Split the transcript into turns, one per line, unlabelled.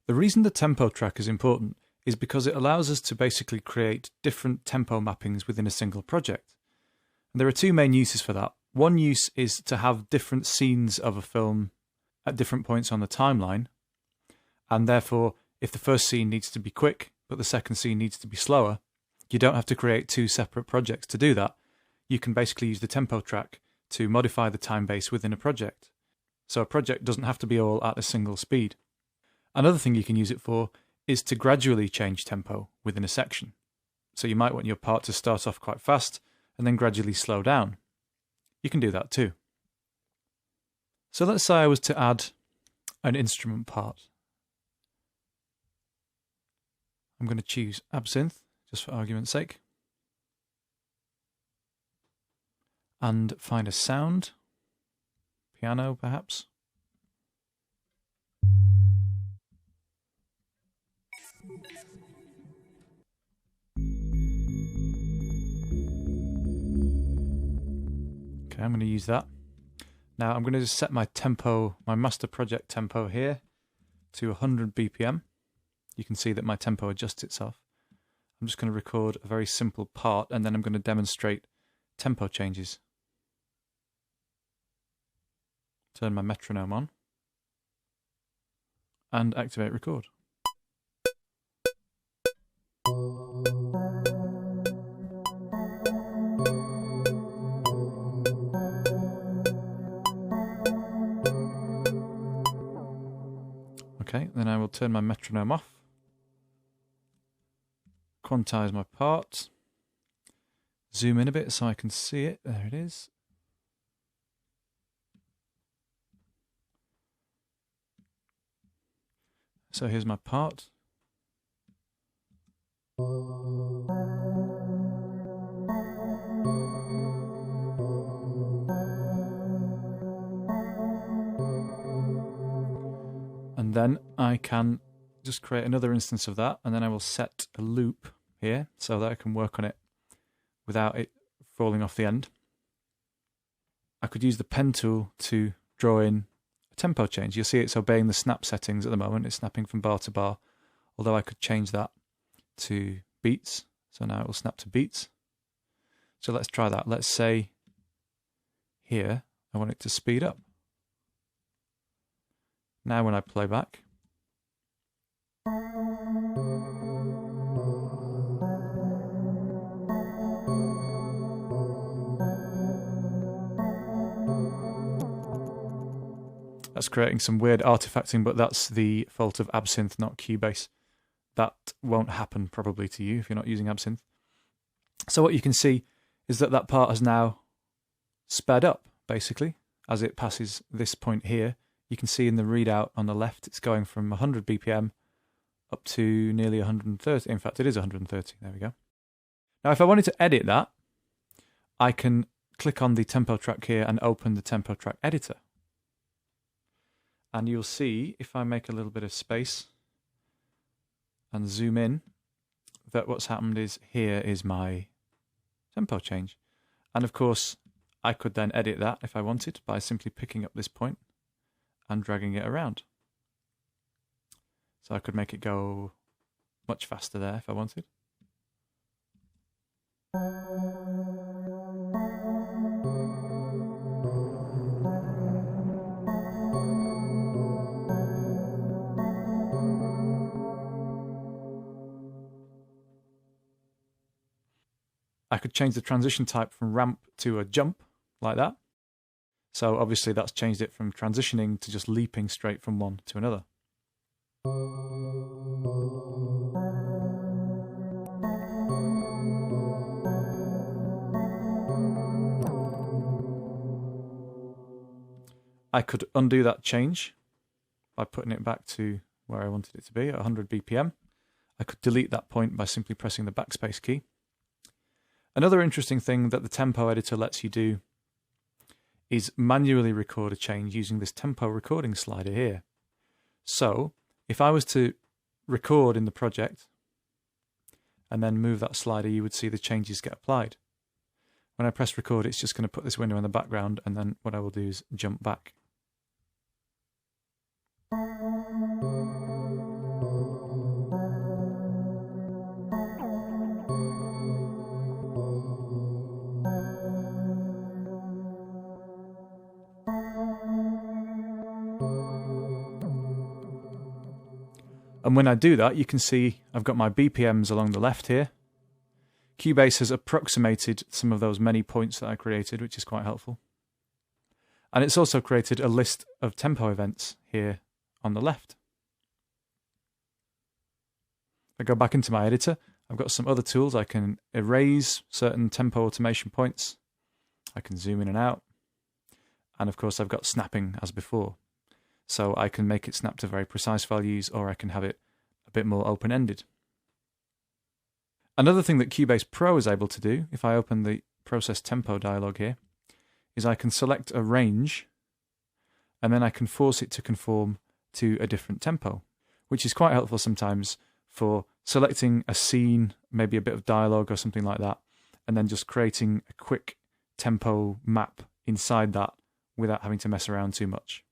The reason the tempo track is important is because it allows us to basically create different tempo mappings within a single project. And there are two main uses for that. One use is to have different scenes of a film at different points on the timeline, and therefore if the first scene needs to be quick but the second scene needs to be slower, you don't have to create two separate projects to do that. You can basically use the tempo track to modify the time base within a project. So a project doesn't have to be all at a single speed. Another thing you can use it for is to gradually change tempo within a section. So you might want your part to start off quite fast and then gradually slow down. You can do that too. So let's say I was to add an instrument part. I'm going to choose Absynth, just for argument's sake. And find a sound. Piano, perhaps. Okay, I'm going to use that. Now I'm going to just set my tempo, my master project tempo here to 100 BPM. You can see that my tempo adjusts itself. I'm just going to record a very simple part and then I'm going to demonstrate tempo changes. Turn my metronome on and activate record. Okay, then I will turn my metronome off, quantize my part, zoom in a bit so I can see it. There it is. So here's my part. And then I can just create another instance of that, and then I will set a loop here so that I can work on it without it falling off the end. I could use the pen tool to draw in a tempo change. You'll see it's obeying the snap settings at the moment. It's snapping from bar to bar, although I could change that to beats. So now it will snap to beats. So let's try that. Let's say here I want it to speed up. Now when I play back, that's creating some weird artifacting, but that's the fault of Absynth, not Cubase. That won't happen probably to you if you're not using Absynth. So what you can see is that that part has now sped up, basically, as it passes this point here. You can see in the readout on the left, it's going from 100 BPM up to nearly 130. In fact, it is 130. There we go. Now, if I wanted to edit that, I can click on the tempo track here and open the tempo track editor. And you'll see, if I make a little bit of space and zoom in, that what's happened is here is my tempo change. And of course, I could then edit that if I wanted by simply picking up this point and dragging it around. So I could make it go much faster there if I wanted. I could change the transition type from ramp to a jump, like that. So obviously that's changed it from transitioning to just leaping straight from one to another. I could undo that change by putting it back to where I wanted it to be at 100 BPM. I could delete that point by simply pressing the backspace key. Another interesting thing that the tempo editor lets you do is manually record a change using this tempo recording slider here. So if I was to record in the project and then move that slider, you would see the changes get applied. When I press record, it's just going to put this window in the background, and then what I will do is jump back. And when I do that, you can see I've got my BPMs along the left here. Cubase has approximated some of those many points that I created, which is quite helpful. And it's also created a list of tempo events here on the left. If I go back into my editor, I've got some other tools. I can erase certain tempo automation points. I can zoom in and out. And of course, I've got snapping as before. So I can make it snap to very precise values, or I can have it a bit more open-ended. Another thing that Cubase Pro is able to do, if I open the Process Tempo dialog here, is I can select a range, and then I can force it to conform to a different tempo, which is quite helpful sometimes for selecting a scene, maybe a bit of dialogue or something like that, and then just creating a quick tempo map inside that without having to mess around too much.